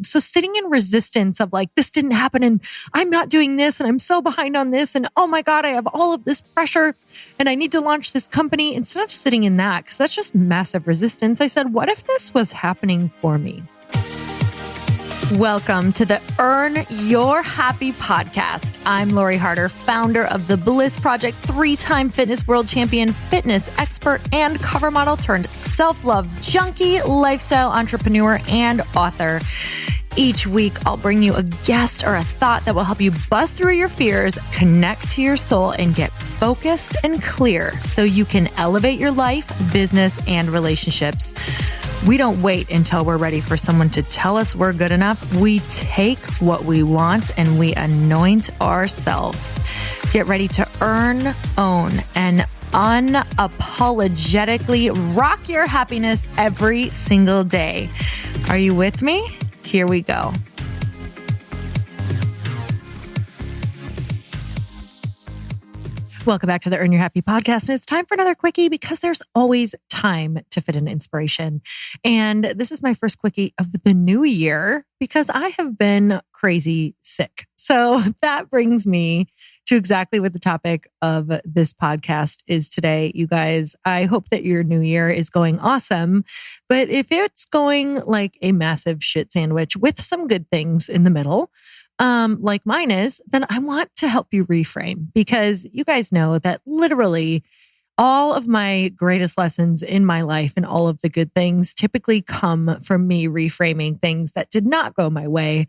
So sitting in resistance of like, this didn't happen and I'm not doing this and I'm so behind on this and oh my God, I have all of this pressure and I need to launch this company. Instead of sitting in that, because that's just massive resistance, I said, what if this was happening for me? Welcome to the Earn Your Happy podcast. I'm Lori Harder, founder of The Bliss Project, 3-time fitness world champion, fitness expert, and cover model turned self-love junkie, lifestyle entrepreneur, and author. Each week, I'll bring you a guest or a thought that will help you bust through your fears, connect to your soul, and get focused and clear so you can elevate your life, business, and relationships. We don't wait until we're ready for someone to tell us we're good enough. We take what we want and we anoint ourselves. Get ready to earn, own, and unapologetically rock your happiness every single day. Are you with me? Here we go. Welcome back to the Earn Your Happy podcast. And it's time for another quickie because there's always time to fit in inspiration. And this is my first quickie of the new year because I have been crazy sick. So that brings me to exactly what the topic of this podcast is today. You guys, I hope that your new year is going awesome. But if it's going like a massive shit sandwich with some good things in the middle, like mine is, then I want to help you reframe because you guys know that literally all of my greatest lessons in my life and all of the good things typically come from me reframing things that did not go my way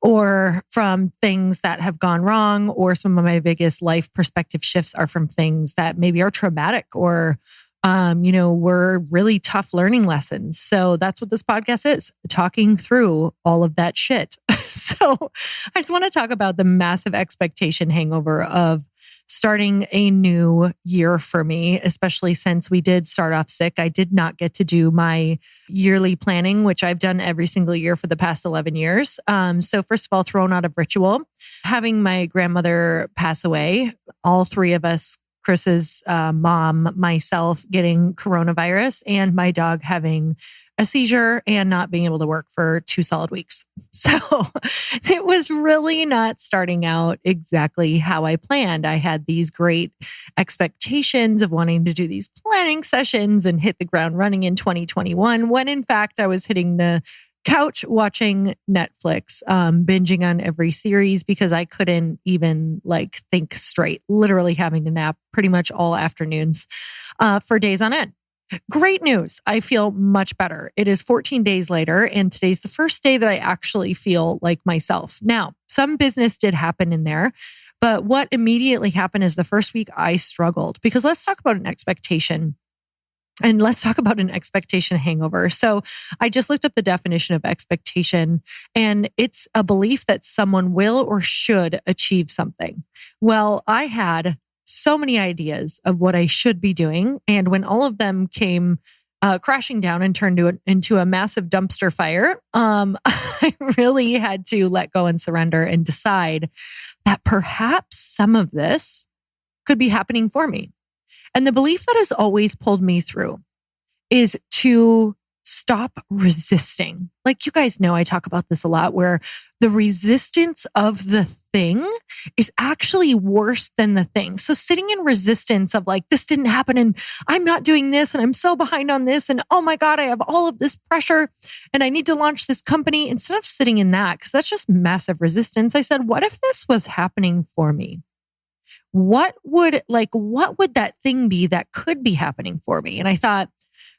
or from things that have gone wrong, or some of my biggest life perspective shifts are from things that maybe are traumatic or were really tough learning lessons. So that's what this podcast is, talking through all of that shit. So I just want to talk about the massive expectation hangover of starting a new year for me, especially since we did start off sick. I did not get to do my yearly planning, which I've done every single year for the past 11 years. So first of all, thrown out of ritual, having my grandmother pass away, all three of us, Chris's mom, myself getting coronavirus, and my dog having a seizure and not being able to work for 2 solid weeks. So it was really not starting out exactly how I planned. I had these great expectations of wanting to do these planning sessions and hit the ground running in 2021, when in fact I was hitting the couch watching Netflix, binging on every series because I couldn't even think straight, literally having to nap pretty much all afternoons for days on end. Great news. I feel much better. It is 14 days later, and today's the first day that I actually feel like myself. Now, some business did happen in there, but what immediately happened is the first week I struggled because let's talk about an expectation. And let's talk about an expectation hangover. So I just looked up the definition of expectation, and it's a belief that someone will or should achieve something. Well, I had so many ideas of what I should be doing. And when all of them came crashing down and turned into a massive dumpster fire, I really had to let go and surrender and decide that perhaps some of this could be happening for me. And the belief that has always pulled me through is to stop resisting. Like you guys know, I talk about this a lot, where the resistance of the thing is actually worse than the thing. So sitting in resistance of like, this didn't happen and I'm not doing this and I'm so behind on this and oh my God, I have all of this pressure and I need to launch this company. Instead of sitting in that, because that's just massive resistance, I said, what if this was happening for me? What would that thing be that could be happening for me? And I thought,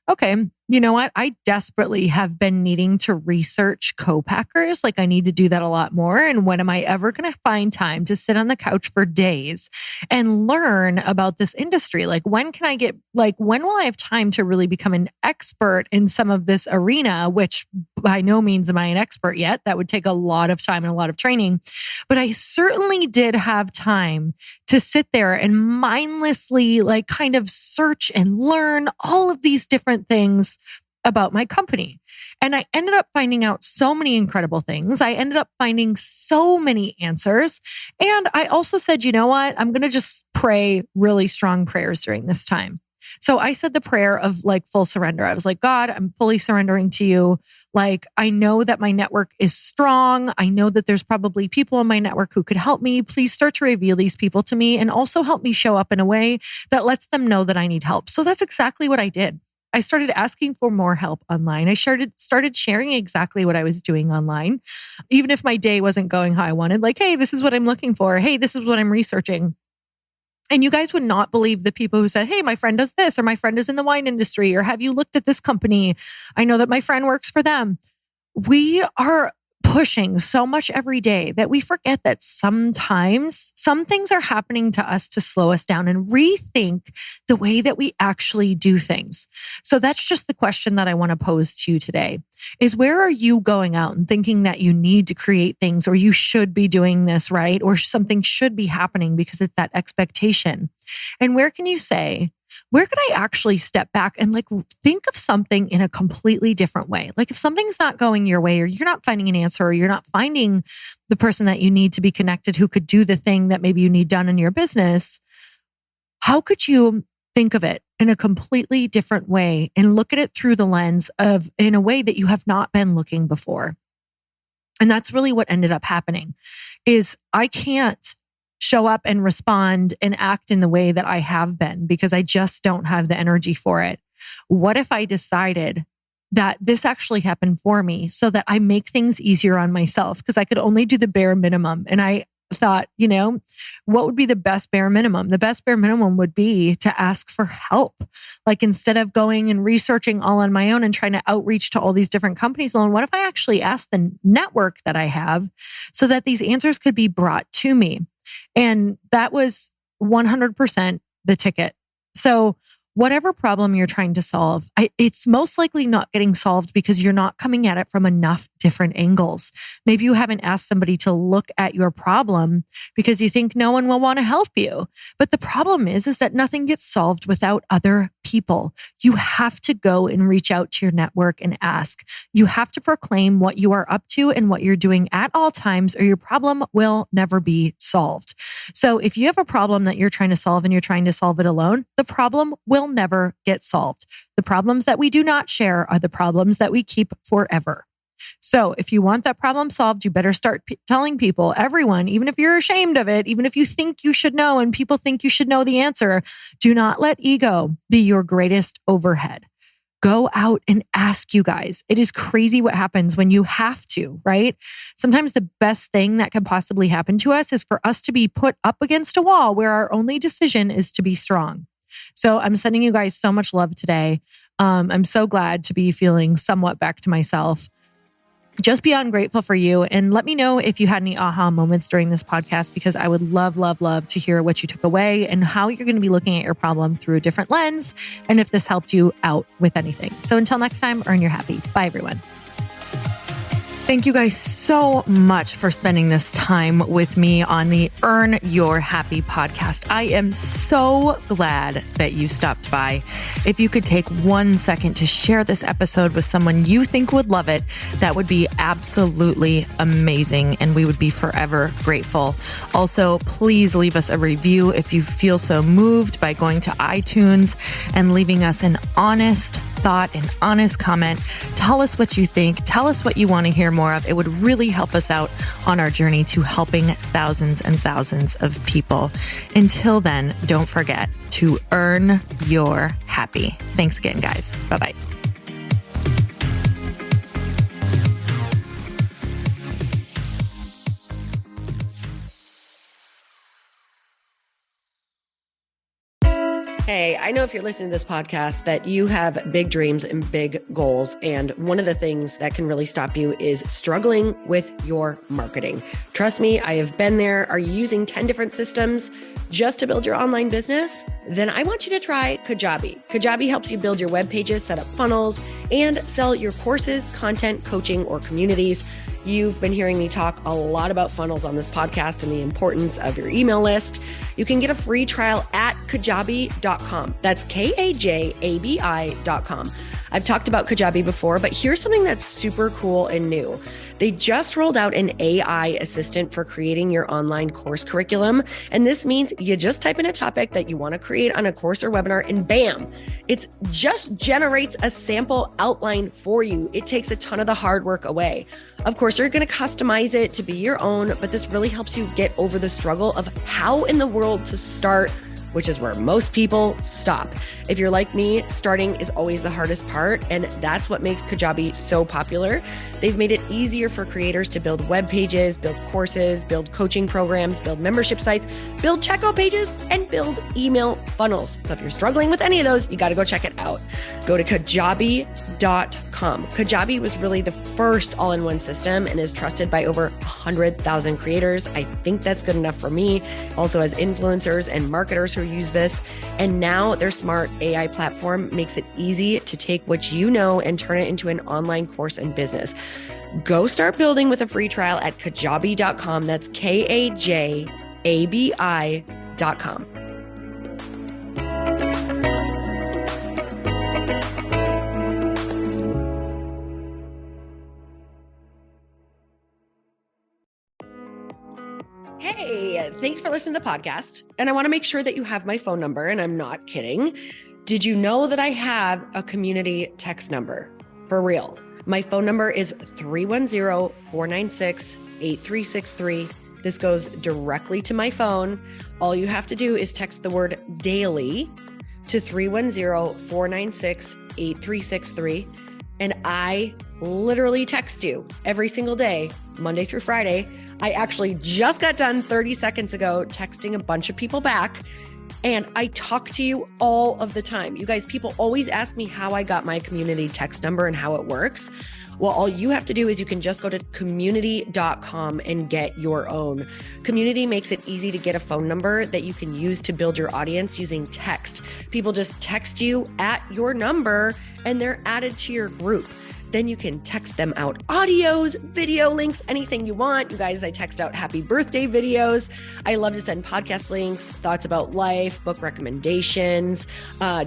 okay, you know what? I desperately have been needing to research co-packers. Like I need to do that a lot more. And when am I ever going to find time to sit on the couch for days and learn about this industry? When will I have time to really become an expert in some of this arena, which by no means am I an expert yet. That would take a lot of time and a lot of training. But I certainly did have time to sit there and mindlessly kind of search and learn all of these different things about my company. And I ended up finding out so many incredible things. I ended up finding so many answers. And I also said, you know what? I'm going to just pray really strong prayers during this time. So I said the prayer of like full surrender. I was like, God, I'm fully surrendering to you. Like, I know that my network is strong. I know that there's probably people in my network who could help me. Please start to reveal these people to me and also help me show up in a way that lets them know that I need help. So that's exactly what I did. I started asking for more help online. I started sharing exactly what I was doing online, even if my day wasn't going how I wanted. Like, hey, this is what I'm looking for. Hey, this is what I'm researching. And you guys would not believe the people who said, hey, my friend does this, or my friend is in the wine industry, or have you looked at this company? I know that my friend works for them. We are pushing so much every day that we forget that sometimes some things are happening to us to slow us down and rethink the way that we actually do things. So that's just the question that I want to pose to you today is, where are you going out and thinking that you need to create things, or you should be doing this, right? Or something should be happening because it's that expectation. And where can you say, where could I actually step back and like think of something in a completely different way? Like if something's not going your way, or you're not finding an answer, or you're not finding the person that you need to be connected who could do the thing that maybe you need done in your business, how could you think of it in a completely different way and look at it through the lens of in a way that you have not been looking before? And that's really what ended up happening is I can't show up and respond and act in the way that I have been because I just don't have the energy for it. What if I decided that this actually happened for me so that I make things easier on myself? Because I could only do the bare minimum. And I thought, what would be the best bare minimum? The best bare minimum would be to ask for help. Like instead of going and researching all on my own and trying to outreach to all these different companies alone, what if I actually asked the network that I have so that these answers could be brought to me? And that was 100% the ticket. So whatever problem you're trying to solve, it's most likely not getting solved because you're not coming at it from enough different angles. Maybe you haven't asked somebody to look at your problem because you think no one will want to help you. But the problem is that nothing gets solved without other people. You have to go and reach out to your network and ask. You have to proclaim what you are up to and what you're doing at all times, or your problem will never be solved. So if you have a problem that you're trying to solve and you're trying to solve it alone, the problem will never get solved. The problems that we do not share are the problems that we keep forever. So if you want that problem solved, you better start telling people, everyone, even if you're ashamed of it, even if you think you should know and people think you should know the answer, do not let ego be your greatest overhead. Go out and ask, you guys. It is crazy what happens when you have to, right? Sometimes the best thing that can possibly happen to us is for us to be put up against a wall where our only decision is to be strong. So I'm sending you guys so much love today. I'm so glad to be feeling somewhat back to myself. Just beyond grateful for you. And let me know if you had any aha moments during this podcast, because I would love, love, love to hear what you took away and how you're going to be looking at your problem through a different lens. And if this helped you out with anything. So until next time, earn your happy. Bye, everyone. Thank you guys so much for spending this time with me on the Earn Your Happy podcast. I am so glad that you stopped by. If you could take 1 second to share this episode with someone you think would love it, that would be absolutely amazing, and we would be forever grateful. Also, please leave us a review if you feel so moved by going to iTunes and leaving us an honest thought, an honest comment. Tell us what you think. Tell us what you want to hear more of. It would really help us out on our journey to helping thousands and thousands of people. Until then, don't forget to earn your happy. Thanks again, guys. Bye-bye. Hey, I know if you're listening to this podcast that you have big dreams and big goals. And one of the things that can really stop you is struggling with your marketing. Trust me, I have been there. Are you using 10 different systems just to build your online business? Then I want you to try Kajabi. Kajabi helps you build your web pages, set up funnels, and sell your courses, content, coaching, or communities. You've been hearing me talk a lot about funnels on this podcast and the importance of your email list. You can get a free trial at kajabi.com. That's Kajabi.com. I've talked about Kajabi before, but here's something that's super cool and new. They just rolled out an AI assistant for creating your online course curriculum. And this means you just type in a topic that you want to create on a course or webinar, and bam, it just generates a sample outline for you. It takes a ton of the hard work away. Of course, you're going to customize it to be your own, but this really helps you get over the struggle of how in the world to start, which is where most people stop. If you're like me, starting is always the hardest part, and that's what makes Kajabi so popular. They've made it easier for creators to build web pages, build courses, build coaching programs, build membership sites, build checkout pages, and build email funnels. So if you're struggling with any of those, you got to go check it out. Go to kajabi.com. Kajabi was really the first all-in-one system and is trusted by over 100,000 creators. I think that's good enough for me. Also, as influencers and marketers who use this. And now their smart AI platform makes it easy to take what you know and turn it into an online course and business. Go start building with a free trial at kajabi.com. That's kajabi.com. Hey, thanks for listening to the podcast. And I want to make sure that you have my phone number, and I'm not kidding. Did you know that I have a community text number? For real. My phone number is 310-496-8363. This goes directly to my phone. All you have to do is text the word daily to 310-496-8363. And I literally text you every single day, Monday through Friday. I actually just got done 30 seconds ago texting a bunch of people back, and I talk to you all of the time. You guys, people always ask me how I got my community text number and how it works. Well, all you have to do is you can just go to community.com and get your own. Community makes it easy to get a phone number that you can use to build your audience using text. People just text you at your number and they're added to your group. Then you can text them out audios, video links, anything you want. You guys, I text out happy birthday videos. I love to send podcast links, thoughts about life, book recommendations,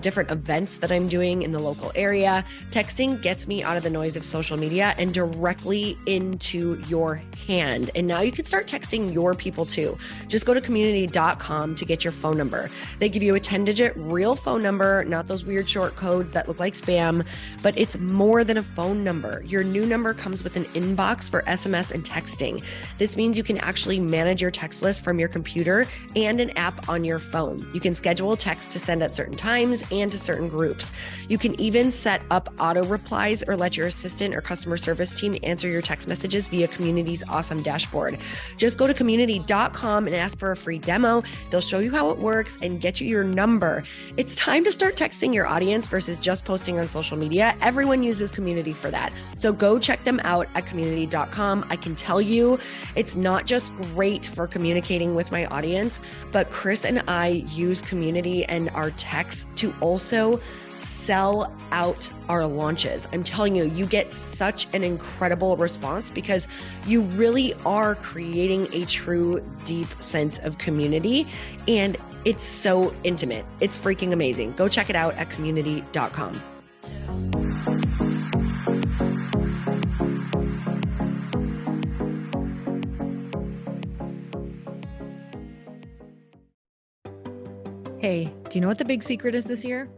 different events that I'm doing in the local area. Texting gets me out of the noise of social media and directly into your hand. And now you can start texting your people too. Just go to community.com to get your phone number. They give you a 10-digit real phone number, not those weird short codes that look like spam, but it's more than a phone number. Your new number comes with an inbox for SMS and texting. This means you can actually manage your text list from your computer and an app on your phone. You can schedule text to send at certain times and to certain groups. You can even set up auto replies or let your assistant or customer service team answer your text messages via Community's awesome dashboard. Just go to community.com and ask for a free demo. They'll show you how it works and get you your number. It's time to start texting your audience versus just posting on social media. Everyone uses Community for that. So go check them out at community.com. I can tell you it's not just great for communicating with my audience, but Chris and I use Community and our texts to also sell out our launches. I'm telling you, you get such an incredible response because you really are creating a true, deep sense of community. And it's so intimate. It's freaking amazing. Go check it out at community.com. Hey, do you know what the big secret is this year?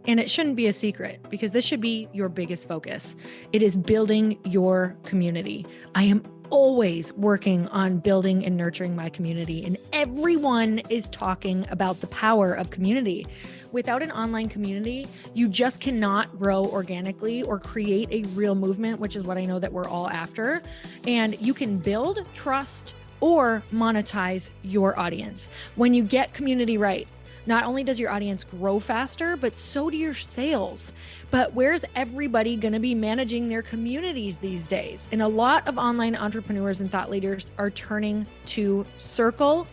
And it shouldn't be a secret because this should be your biggest focus. It is building your community. I am always working on building and nurturing my community, and everyone is talking about the power of community. Without an online community, you just cannot grow organically or create a real movement, which is what I know that we're all after. And you can build trust or monetize your audience. When you get community right, not only does your audience grow faster, but so do your sales. But where's everybody going to be managing their communities these days? And a lot of online entrepreneurs and thought leaders are turning to circle.so.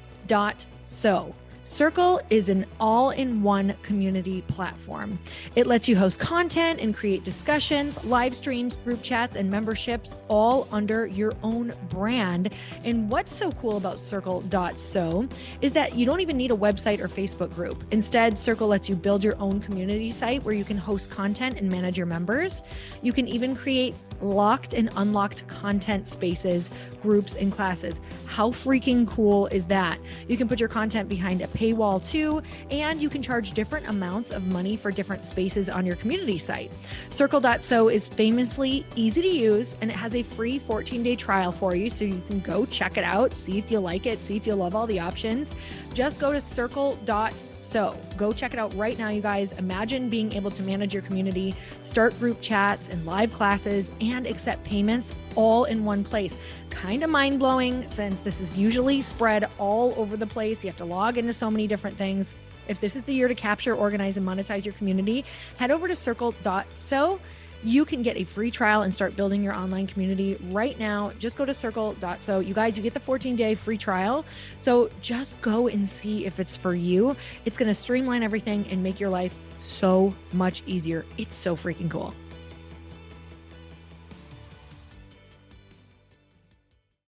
Circle is an all-in-one community platform. It lets you host content and create discussions, live streams, group chats, and memberships all under your own brand. And what's so cool about Circle.so is that you don't even need a website or Facebook group. Instead, Circle lets you build your own community site where you can host content and manage your members. You can even create locked and unlocked content spaces, groups, and classes. How freaking cool is that? You can put your content behind a paywall too, and you can charge different amounts of money for different spaces on your community site. Circle.so is famously easy to use, and it has a free 14-day trial for you, so you can go check it out, see if you like it, see if you love all the options. Just go to circle.so. Go check it out right now, you guys. Imagine being able to manage your community, start group chats and live classes, and accept payments all in one place. Kind of mind-blowing, since this is usually spread all over the place. You have to log into so many different things. If this is the year to capture, organize, and monetize your community, head over to circle.so. You can get a free trial and start building your online community right now. Just go to circle.so. You guys, you get the 14-day free trial. So just go and see if it's for you. It's going to streamline everything and make your life so much easier. It's so freaking cool.